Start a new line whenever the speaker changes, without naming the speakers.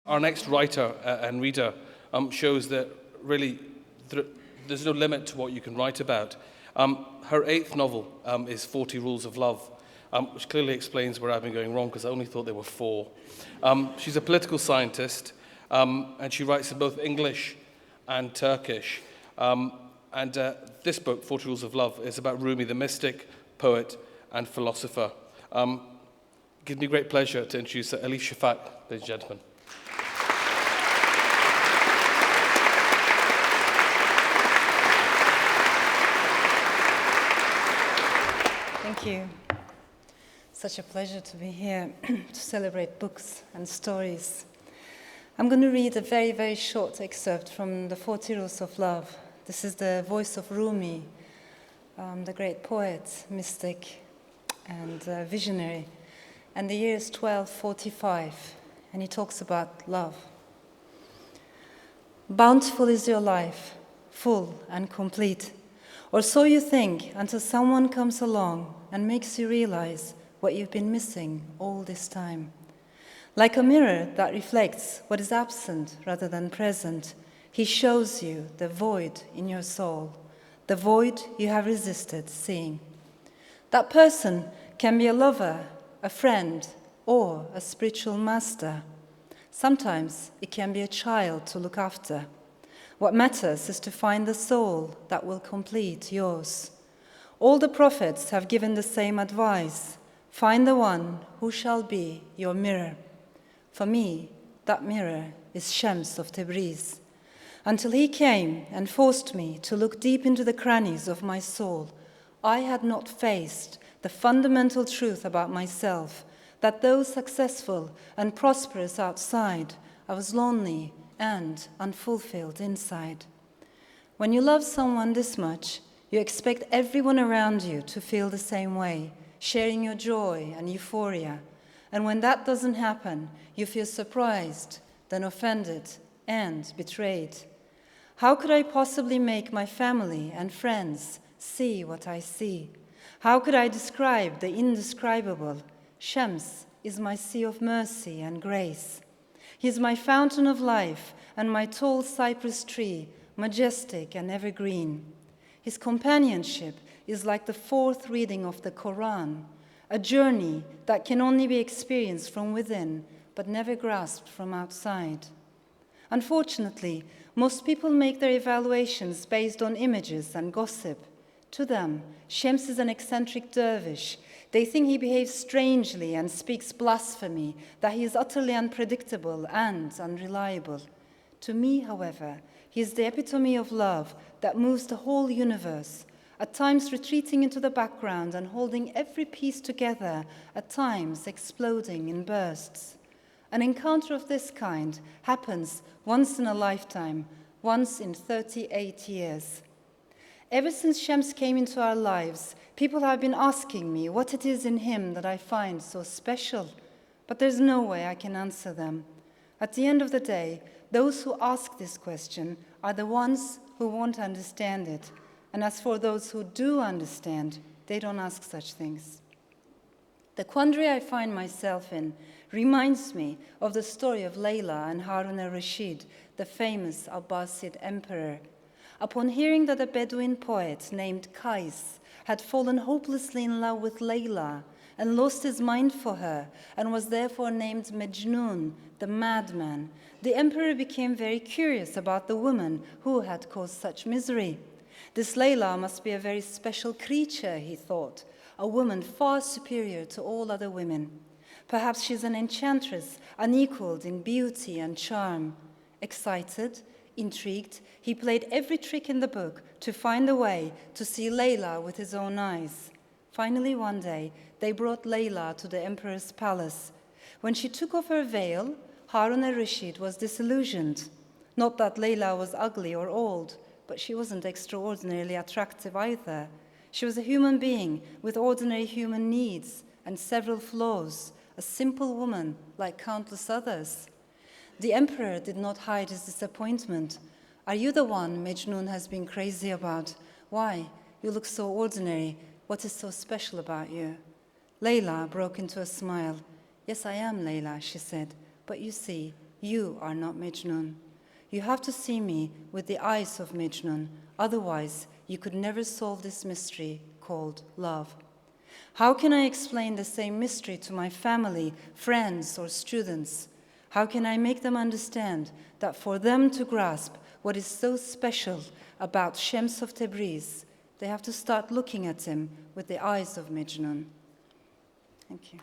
Our next writer and reader shows that really there's no limit to what you can write about. Her 8th novel is 40 Rules of Love, which clearly explains where I've been going wrong because I only thought there were 4. She's a political scientist and she writes in both English and Turkish. This book, 40 Rules of Love, is about Rumi, the mystic, poet and philosopher. It gives me great pleasure to introduce Elif Shafak, ladies and gentlemen.
Thank you. Such a pleasure to be here to celebrate books and stories. I'm going to read a very, very short excerpt from the 40 Rules of Love. This is the voice of Rumi, the great poet, mystic, and visionary. And the year is 1245, and he talks about love. Bountiful is your life, full and complete. Or so you think, until someone comes along and makes you realize what you've been missing all this time. Like a mirror that reflects what is absent rather than present, he shows you the void in your soul, the void you have resisted seeing. That person can be a lover, a friend, or a spiritual master. Sometimes it can be a child to look after. What matters is to find the soul that will complete yours. All the prophets have given the same advice. Find the one who shall be your mirror. For me, that mirror is Shams of Tabriz. Until he came and forced me to look deep into the crannies of my soul, I had not faced the fundamental truth about myself, that though successful and prosperous outside, I was lonely and unfulfilled inside. When you love someone this much, you expect everyone around you to feel the same way, sharing your joy and euphoria. And when that doesn't happen, you feel surprised, then offended, and betrayed. How could I possibly make my family and friends see what I see? How could I describe the indescribable? Shams is my sea of mercy and grace. He is my fountain of life and my tall cypress tree, majestic and evergreen. His companionship is like the 4th reading of the Quran, a journey that can only be experienced from within, but never grasped from outside. Unfortunately, most people make their evaluations based on images and gossip. To them, Shams is an eccentric dervish. They think he behaves strangely and speaks blasphemy, that he is utterly unpredictable and unreliable. To me, however, he is the epitome of love that moves the whole universe, at times retreating into the background and holding every piece together, at times exploding in bursts. An encounter of this kind happens once in a lifetime, once in 38 years. Ever since Shams came into our lives, people have been asking me what it is in him that I find so special, but there's no way I can answer them. At the end of the day, those who ask this question are the ones who won't understand it. And as for those who do understand, they don't ask such things. The quandary I find myself in reminds me of the story of Layla and Harun al-Rashid, the famous Abbasid emperor. Upon hearing that a Bedouin poet named Qais had fallen hopelessly in love with Layla and lost his mind for her and was therefore named Majnun, the madman, the emperor became very curious about the woman who had caused such misery. This Layla must be a very special creature, he thought, a woman far superior to all other women. Perhaps she's an enchantress, unequaled in beauty and charm. Excited, intrigued, he played every trick in the book to find a way to see Layla with his own eyes. Finally, one day, they brought Layla to the emperor's palace. When she took off her veil, Harun al-Rashid was disillusioned. Not that Layla was ugly or old, but she wasn't extraordinarily attractive either. She was a human being with ordinary human needs and several flaws, a simple woman like countless others. The emperor did not hide his disappointment. Are you the one Majnun has been crazy about? Why? You look so ordinary. What is so special about you? Layla broke into a smile. Yes, I am Layla, she said. But you see, you are not Mejnun. You have to see me with the eyes of Mejnun, otherwise you could never solve this mystery called love. How can I explain the same mystery to my family, friends, or students? How can I make them understand that for them to grasp what is so special about Shams of Tabriz, they have to start looking at him with the eyes of Mejnun? Thank you.